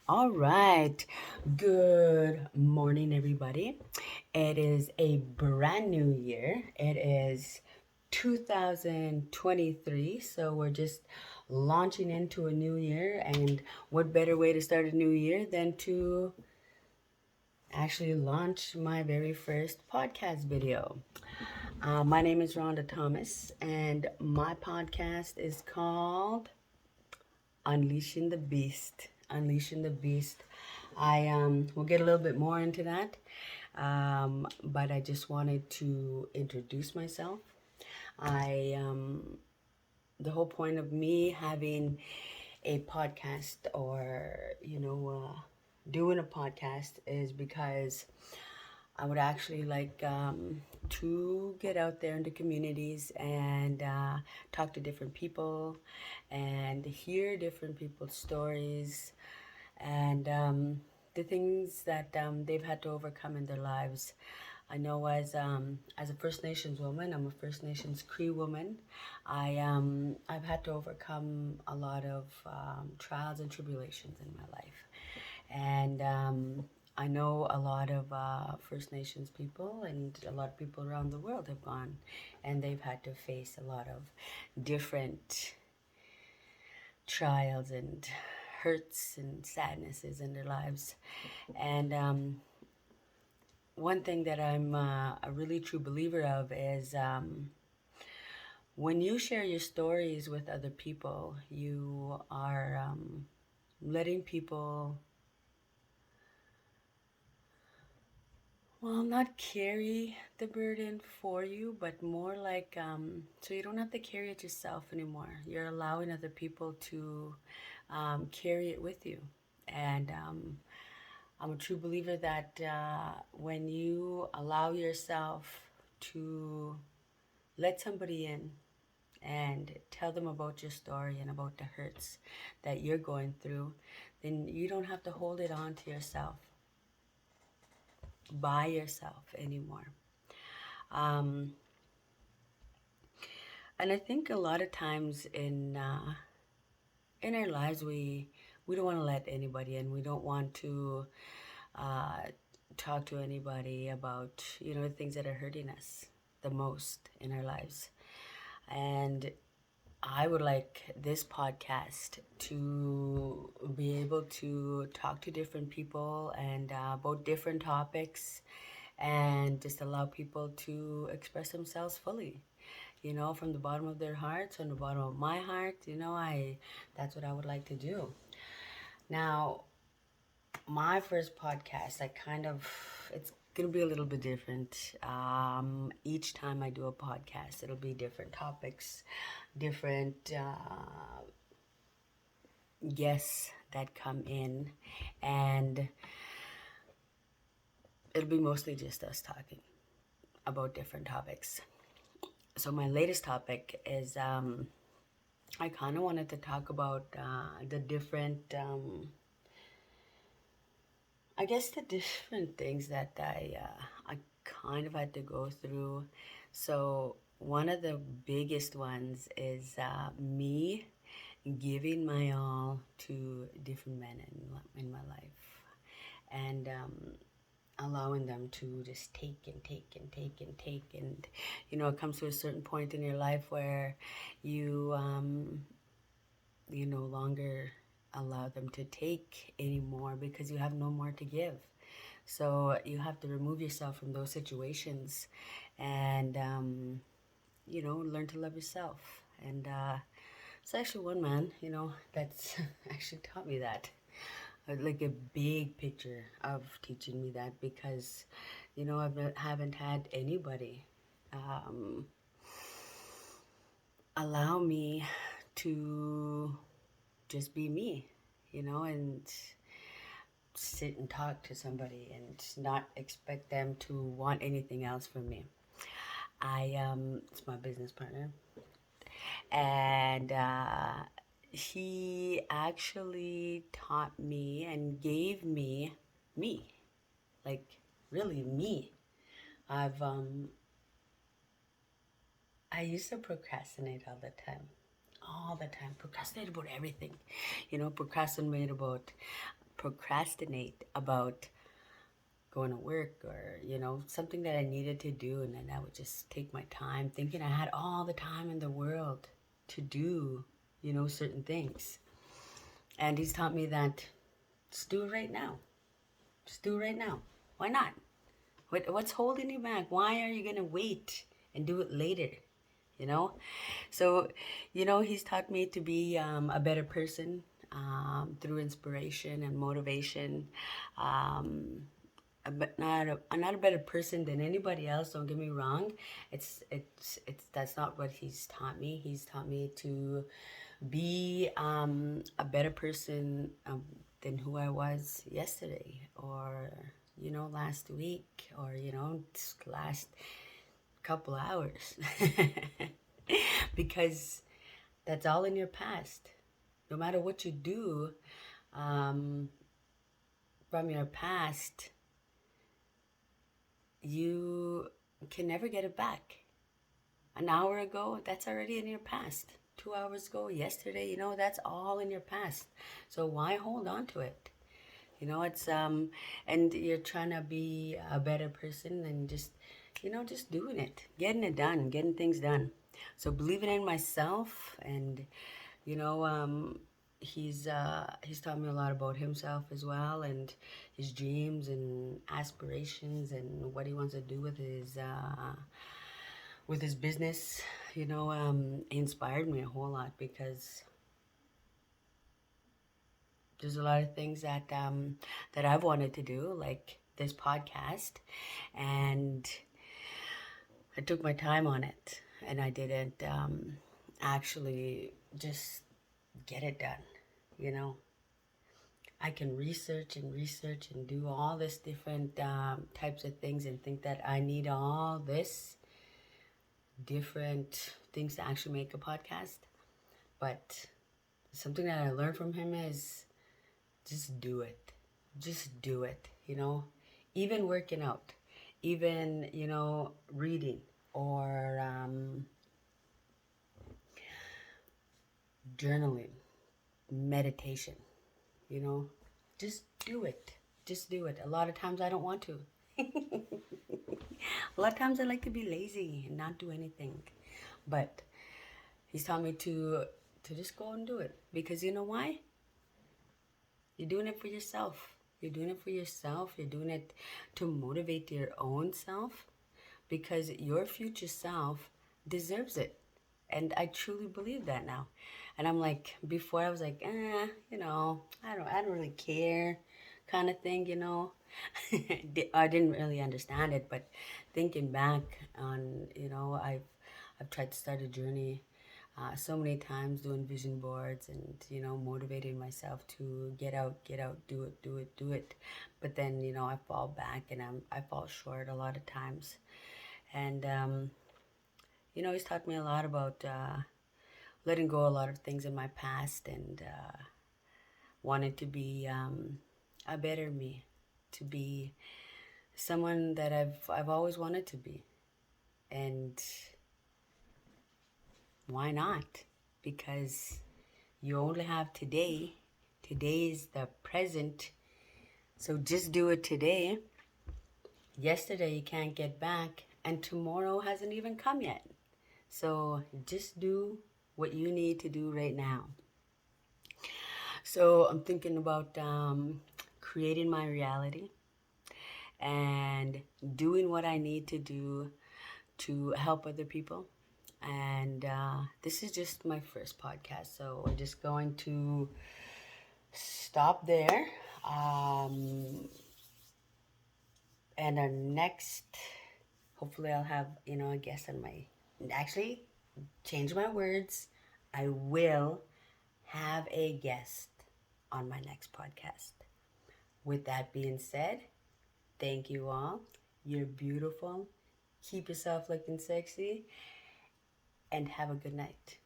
All right. Good morning, everybody. It is a brand new year. It is 2023. So we're just launching into a new year. And what better way to start a new year than to actually launch my very first podcast video? My name is Rhonda Thomas, and my podcast is called Unleashing the Beast. Unleashing the Beast. I will get a little bit more into that, but I just wanted to introduce myself. I The whole point of me having a podcast or doing a podcast is because I would actually like to get out there into communities and talk to different people and hear different people's stories and the things that they've had to overcome in their lives. I know as a First Nations woman, I'm a First Nations Cree woman. I've had to overcome a lot of trials and tribulations in my life, and I know a lot of First Nations people and a lot of people around the world have gone, and they've had to face a lot of different trials and hurts and sadnesses in their lives. And one thing that I'm a really true believer of is when you share your stories with other people, you are letting people, well, not carry the burden for you, but more like, so you don't have to carry it yourself anymore. You're allowing other people to carry it with you. And I'm a true believer that when you allow yourself to let somebody in and tell them about your story and about the hurts that you're going through, then you don't have to hold it on to yourself, by yourself anymore. Um, and I think a lot of times in our lives we don't want to let anybody in. We don't want to uh, talk to anybody about the things that are hurting us the most in our lives. And I would like this podcast to be able to talk to different people and about different topics and just allow people to express themselves fully, from the bottom of their hearts, from the bottom of my heart. That's what I would like to do. Now, my first podcast, it's gonna be a little bit different. Each time I do a podcast, it'll be different topics, different guests that come in, and it'll be mostly just us talking about different topics. So my latest topic is I kind of wanted to talk about the different, I guess, the different things that I kind of had to go through. So one of the biggest ones is me giving my all to different men in my life, and allowing them to just take and take and take and take. And it comes to a certain point in your life where you you no longer allow them to take anymore because you have no more to give. So you have to remove yourself from those situations and learn to love yourself. And it's actually one man, that's actually taught me that. Like a big picture of teaching me that, because haven't had anybody um, allow me to just be me, and sit and talk to somebody and not expect them to want anything else from me. It's my business partner, and he actually taught me and gave me, like, really me. I've I used to procrastinate all the time, procrastinate about everything, procrastinate about procrastinate about going to work, or something that I needed to do, and then I would just take my time thinking I had all the time in the world to do certain things. And he's taught me that just do it right now. Just do it right now. Why not? What's holding you back? Why are you gonna wait and do it later? you know so he's taught me to be a better person through inspiration and motivation. But I'm not a better person than anybody else, don't get me wrong. It's That's not what he's taught me. He's taught me to be a better person than who I was yesterday, or last week, or this last couple hours. Because that's all in your past. No matter what you do from your past, you can never get it back. An hour ago, that's already in your past. 2 hours ago, yesterday, that's all in your past. So why hold on to it? It's and you're trying to be a better person, and just doing it, getting it done, getting things done. So believing in myself, and he's taught me a lot about himself as well, and his dreams and aspirations, and what he wants to do with his business. He inspired me a whole lot, because there's a lot of things that I've wanted to do, like this podcast, and I took my time on it, and I didn't actually just get it done. I can research and do all this different types of things, and think that I need all this different things to actually make a podcast. But something that I learned from him is just do it. Just do it, Even working out, even, reading, or journaling, meditation, just do it. Just do it. A lot of times I don't want to. A lot of times I like to be lazy and not do anything. But he's taught me to just go and do it. Because you know why? You're doing it for yourself. You're doing it for yourself. You're doing it to motivate your own self, because your future self deserves it. And I truly believe that now. And I'm like, before I was like, I don't really care, kind of thing, I didn't really understand it, but thinking back on, I've tried to start a journey so many times, doing vision boards, and motivating myself to get out, do it. But then I fall back, and I fall short a lot of times. And he's taught me a lot about letting go a lot of things in my past, and wanted to be a better me, to be someone that I've always wanted to be. And why not? Because you only have today. Today is the present. So just do it today. Yesterday you can't get back, and tomorrow hasn't even come yet. So just do what you need to do right now. So I'm thinking about creating my reality, and doing what I need to do to help other people. And this is just my first podcast, so I'm just going to stop there. And our next, hopefully I'll have, a guest on my, actually, change my words. I will have a guest on my next podcast. With that being said, thank you all. You're beautiful. Keep yourself looking sexy, and have a good night.